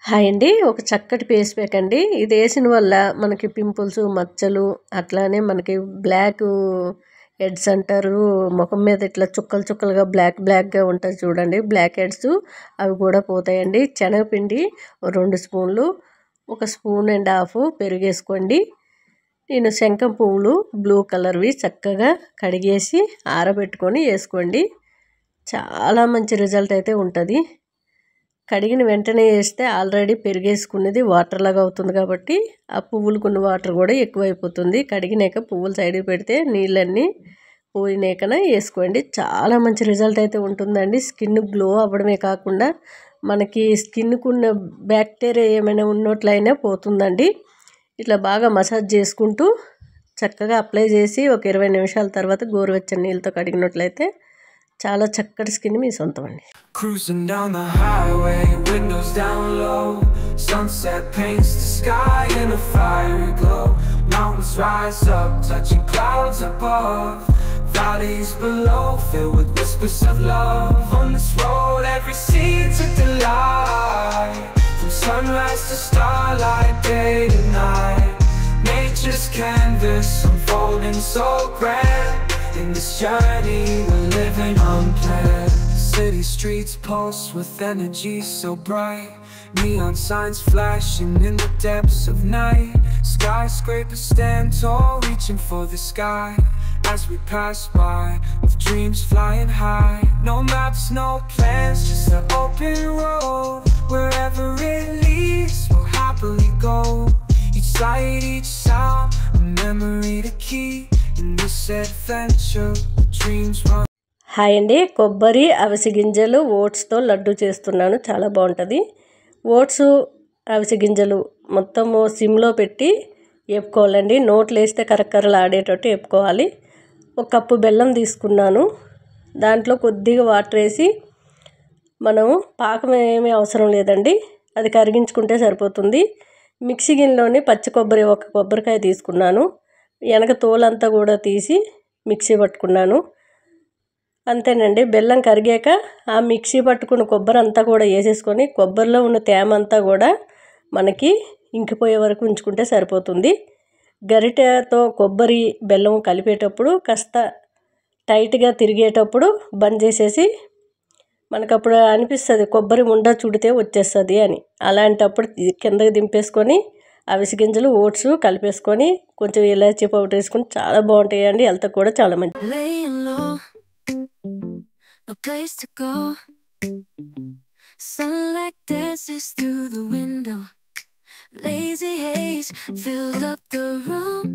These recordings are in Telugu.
హాయ్ అండి. ఒక చక్కటి ఫేస్ ప్యాక్ అండి. ఇది వేసిన వల్ల మనకి పింపుల్స్, మచ్చలు అట్లానే మనకి బ్లాక్ హెడ్స్ అంటారు. ముఖం మీద ఇట్లా చుక్కలు చుక్కలుగా బ్లాక్గా ఉంటుంది చూడండి, బ్లాక్ హెడ్స్ అవి కూడా పోతాయండి. శనగపిండి 2 స్పూన్లు, 1.5 స్పూన్ పెరుగేసుకోండి. నేను శంఖం పువ్వులు బ్లూ కలర్వి చక్కగా కడిగేసి ఆరబెట్టుకొని వేసుకోండి. చాలా మంచి రిజల్ట్ అయితే ఉంటుంది. కడిగిన వెంటనే వేస్తే ఆల్రెడీ పెరిగేసుకునేది వాటర్ లాగా అవుతుంది కాబట్టి ఆ పువ్వులకున్న వాటర్ కూడా ఎక్కువైపోతుంది. కడిగినాక పువ్వులు సైడ్కి పెడితే నీళ్ళన్నీ పోయినాకనే వేసుకోండి. చాలా మంచి రిజల్ట్ అయితే ఉంటుందండి. స్కిన్ గ్లో అవ్వడమే కాకుండా మనకి స్కిన్కున్న బ్యాక్టీరియా ఏమైనా ఉన్నట్లయినా పోతుందండి. ఇట్లా బాగా మసాజ్ చేసుకుంటూ చక్కగా అప్లై చేసి ఒక 20 నిమిషాల తర్వాత గోరువెచ్చని నీళ్ళతో కడిగినట్లయితే చాలా చక్కటి స్కిన్ మీ సొంతం అండి. Cruising down the highway, windows down low. Sunset paints the sky in a fiery glow. Mountains rise up, touching clouds above. Valleys below, filled with whispers of love. On this road, every scene's a delight. From sunrise to starlight, day to night. Nature's canvas unfolding so grand. In this journey, we're living unplanned. City streets pulse with energy so bright. Neon signs flashing in the depths of night. Skyscrapers stand tall, reaching for the sky. As we pass by, with dreams flying high. No maps, no plans, just an open road. Wherever it leads, we'll happily go. Each sight, each sound, a memory to keep. In this adventure, dreams run. Hi అండి. కొబ్బరి, అవిసె గింజలు, ఓట్స్తో లడ్డు చేస్తున్నాను. చాలా బాగుంటుంది. ఓట్స్, అవిసె గింజలు మొత్తము సిమ్లో పెట్టి వేపుకోవాలండి. నోట్లో వేస్తే కరకరలు ఆడేటట్టు వేపుకోవాలి. 1 కప్పు బెల్లం తీసుకున్నాను. దాంట్లో కొద్దిగా వాటర్ వేసి, మనము పాకం ఏమీ అవసరం లేదండి, అది కరిగించుకుంటే సరిపోతుంది. మిక్సీ గిన్నెలోని పచ్చి కొబ్బరి 1 కొబ్బరికాయ తీసుకున్నాను. వెనక తోలంతా కూడా తీసి మిక్సీ పట్టుకున్నాను. అంతేనండి. బెల్లం కరిగాక ఆ మిక్సీ పట్టుకున్న కొబ్బరి అంతా కూడా వేసేసుకొని కొబ్బరిలో ఉన్న తేమ అంతా కూడా మనకి ఇంకిపోయే వరకు ఉంచుకుంటే సరిపోతుంది. గరిటెతో కొబ్బరి బెల్లం కలిపేటప్పుడు కాస్త టైట్గా తిరిగేటప్పుడు బంద్ చేసేసి, మనకప్పుడు అనిపిస్తుంది కొబ్బరి ఉండ చుడితే వచ్చేస్తుంది అని. అలాంటప్పుడు కిందకి దింపేసుకొని అవిసె గింజలు, ఓట్స్ కలిపేసుకొని కొంచెం ఇలాచీ పౌడర్ వేసుకొని చాలా బాగుంటాయండి. హెల్త్ కూడా చాలా మంచిది. No place to go. Sunlight dances through the window. Lazy haze filled up the room.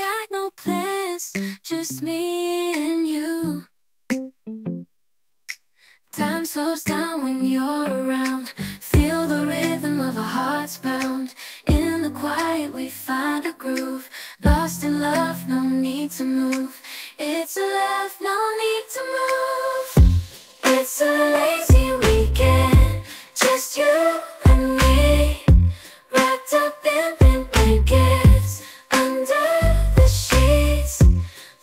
Got no plans, just me and you. Time slows down when you're around. Feel the rhythm of our hearts pound. In the quiet we find a groove. Lost in love, no need to move. It's a love, no need to move. It's a lazy weekend, just you and me, wrapped up in pink blankets, under the sheets,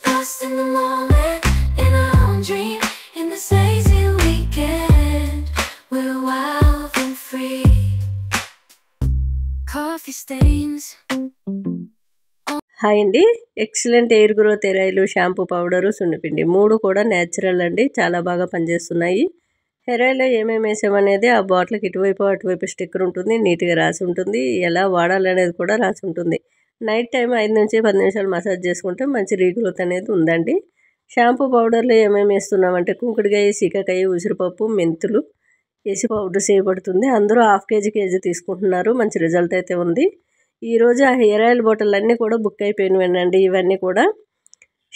lost in the moment, in our own dream. In this lazy weekend, we're wild and free. Coffee stains. Hi అండి. Excellent hair growth hair oil, shampoo powder, సున్నిపిండి 3 కూడా న్యాచురల్ అండి. చాలా బాగా పనిచేస్తున్నాయి. హెయిర్ ఆయిల్లో ఏమేమి వేసామనేది ఆ బాటిల్కి ఇటువైపు అటువైపు స్టిక్కర్ ఉంటుంది, నీట్గా రాసి ఉంటుంది. ఎలా వాడాలనేది కూడా రాసి ఉంటుంది. నైట్ టైం 5 నుంచి 10 నిమిషాలు మసాజ్ చేసుకుంటే మంచి రీగ్రోత్ అనేది ఉందండి. షాంపూ పౌడర్లో ఏమేమి వేస్తున్నామంటే కుంకుడుకాయ, సీకాకాయ, ఉసిరిపప్పు, మెంతులు వేసి పౌడర్ చేయబడుతుంది. అందరూ 1/2 కేజీ తీసుకుంటున్నారు. మంచి రిజల్ట్ అయితే ఉంది. ఈరోజు ఆ హెయిర్ ఆయిల్ బాటిల్ అన్నీ కూడా బుక్ అయిపోయినాయండి. ఇవన్నీ కూడా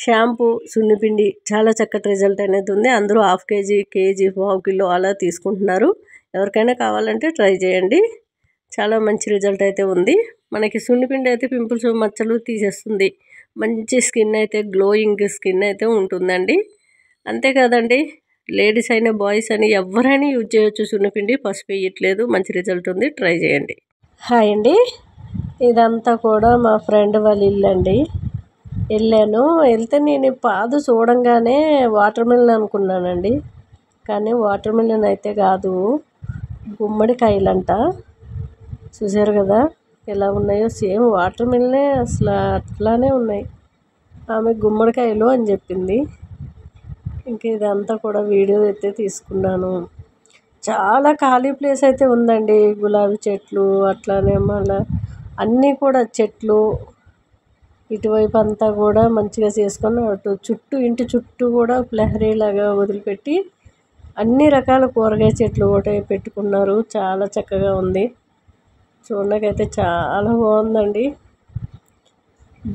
షాంపూ, సున్నిపిండి చాలా చక్కటి రిజల్ట్ అనేది ఉంది. అందరూ 1/2 కేజీ, 1/4 కిలో అలా తీసుకుంటున్నారు. ఎవరికైనా కావాలంటే ట్రై చేయండి. చాలా మంచి రిజల్ట్ అయితే ఉంది. మనకి సున్నిపిండి అయితే పింపుల్స్, మచ్చలు తీసేస్తుంది. మంచి స్కిన్ అయితే గ్లోయింగ్ స్కిన్ అయితే ఉంటుందండి. అంతేకాదండి, లేడీస్ అయినా బాయ్స్ అని ఎవరైనా యూజ్ చేయొచ్చు. సున్నిపిండి పసుపు వేయట్లేదు. మంచి రిజల్ట్ ఉంది. ట్రై చేయండి. హాయ్ అండి. ఇదంతా కూడా మా ఫ్రెండ్ వాళ్ళ ఇల్లు అండి. వెళ్తే నేను పాదు చూడంగానే వాటర్ మిలన్ అనుకున్నానండి. కానీ వాటర్ మిలన్ అయితే కాదు, గుమ్మడికాయలంట. చూసారు కదా ఎలా ఉన్నాయో, సేమ్ వాటర్ మిల్లే అసలు అట్లానే ఉన్నాయి. ఆమె గుమ్మడికాయలు అని చెప్పింది. ఇంక ఇదంతా కూడా వీడియో అయితే తీసుకున్నాను. చాలా ఖాళీ ప్లేస్ అయితే ఉందండి. గులాబీ చెట్లు, అట్లానే మళ్ళీ అన్నీ కూడా చెట్లు ఇటువైపు అంతా కూడా మంచిగా చేసుకొని అటు చుట్టూ ఇంటి చుట్టూ కూడా ప్రహరీలాగా వదిలిపెట్టి అన్ని రకాల కూరగాయ చెట్లు కూడా పెట్టుకున్నారు. చాలా చక్కగా ఉంది. చూడడానికైతే చాలా బాగుందండి.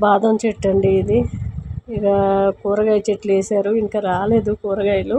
బాదం చెట్టు అండి ఇది. ఇక కూరగాయ చెట్లు వేశారు, ఇంకా రాలేదు కూరగాయలు.